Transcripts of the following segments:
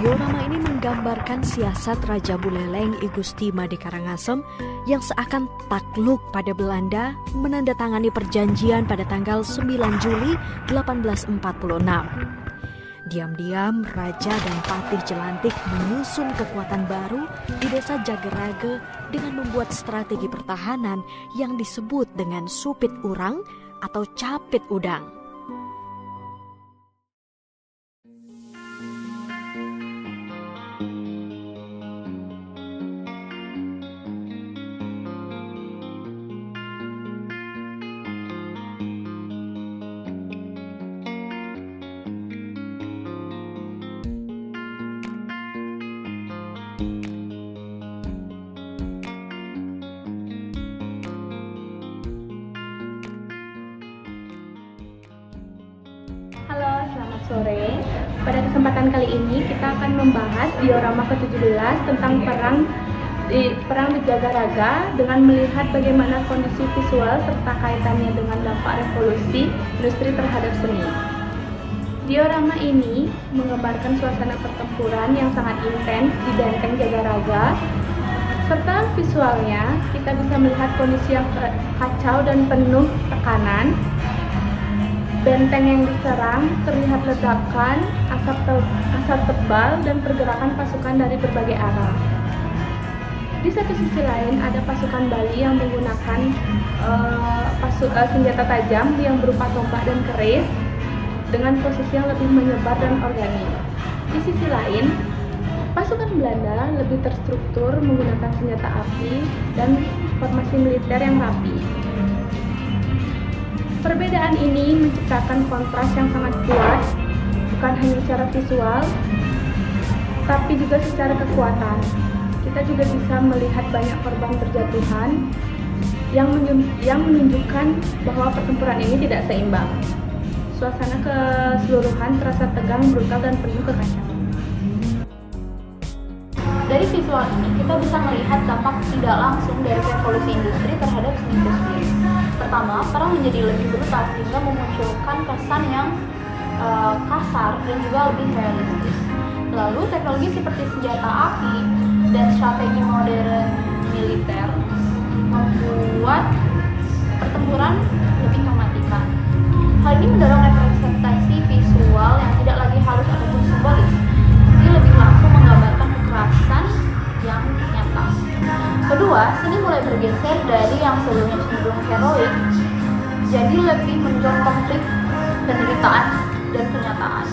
Diorama ini menggambarkan siasat Raja Buleleng I Gusti Made Karangasem yang seakan takluk pada Belanda menandatangani perjanjian pada tanggal 9 Juli 1846. Diam-diam Raja dan Patih Jelantik menyusun kekuatan baru di desa Jagerage dengan membuat strategi pertahanan yang disebut dengan supit urang atau capit udang. Halo, selamat sore. Pada kesempatan kali ini kita akan membahas diorama ke-17 tentang perang di Jagaragga dengan melihat bagaimana kondisi visual serta kaitannya dengan dampak revolusi industri terhadap seni. Diorama ini menggambarkan suasana pertempuran yang sangat intens di benteng Jagaragga, serta visualnya kita bisa melihat kondisi yang kacau dan penuh tekanan. Benteng yang diserang terlihat ledakan, asap tebal, dan pergerakan pasukan dari berbagai arah. Di satu sisi lain ada pasukan Bali yang menggunakan senjata tajam yang berupa tombak dan keris dengan posisi yang lebih menyebar dan organik. Di sisi lain, pasukan Belanda lebih terstruktur menggunakan senjata api dan formasi militer yang rapi. Perbedaan ini menciptakan kontras yang sangat kuat, bukan hanya secara visual, tapi juga secara kekuatan. Kita juga bisa melihat banyak korban berjatuhan yang menunjukkan bahwa pertempuran ini tidak seimbang. Suasana keseluruhan terasa tegang, brutal, dan penuh kekacauan. Dari visual ini, kita bisa melihat dampak tidak langsung dari revolusi industri terhadap seni itu sendiri. Pertama, perang menjadi lebih brutal sehingga memunculkan kesan yang kasar dan juga lebih realistis. Lalu, teknologi seperti senjata api dan strategi modern militer membuat pertempuran lebih mematikan. Hal ini mendorong representasi visual yang tidak lagi halus ataupun simbolis, tapi lebih langsung menggambarkan kekerasan yang nyata. Kedua, seni mulai bergeser dari yang sebelumnya cenderung heroik, jadi lebih menunjukkan konflik, penderitaan, dan kenyataan.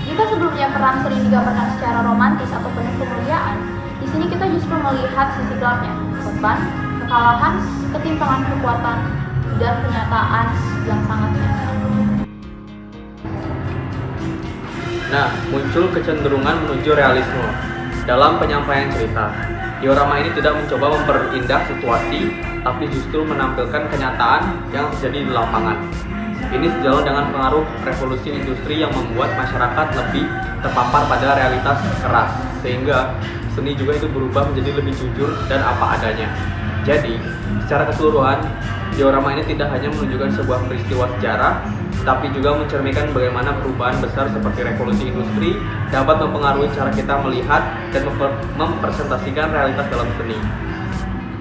Jika sebelumnya perang sering digambarkan secara romantis atau penuh kemuliaan, di sini kita justru melihat sisi gelapnya, beban, kekalahan, ketimpangan kekuatan, dan kenyataan yang sangat nyata. Nah, muncul kecenderungan menuju realisme dalam penyampaian cerita. Diorama ini tidak mencoba memperindah situasi, tapi justru menampilkan kenyataan yang terjadi di lapangan. Ini sejalan dengan pengaruh revolusi industri yang membuat masyarakat lebih terpapar pada realitas keras, sehingga seni juga itu berubah menjadi lebih jujur dan apa adanya. Jadi, secara keseluruhan, diorama ini tidak hanya menunjukkan sebuah peristiwa sejarah, tapi juga mencerminkan bagaimana perubahan besar seperti revolusi industri dapat mempengaruhi cara kita melihat dan mempresentasikan realitas dalam seni.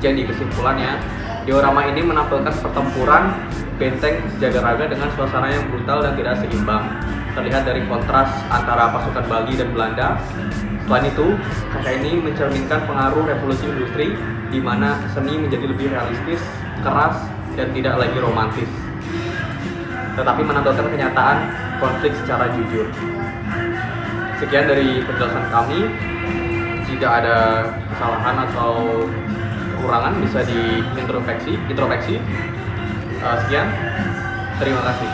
Jadi kesimpulannya, diorama ini menampilkan pertempuran benteng Jagaragga dengan suasana yang brutal dan tidak seimbang. Terlihat dari kontras antara pasukan Bali dan Belanda. Selain itu, karya ini mencerminkan pengaruh revolusi industri di mana seni menjadi lebih realistis, keras, dan tidak lagi romantis, tetapi menampilkan kenyataan konflik secara jujur. Sekian dari penjelasan kami. Jika ada kesalahan atau kekurangan bisa diintrospeksi. Sekian, terima kasih.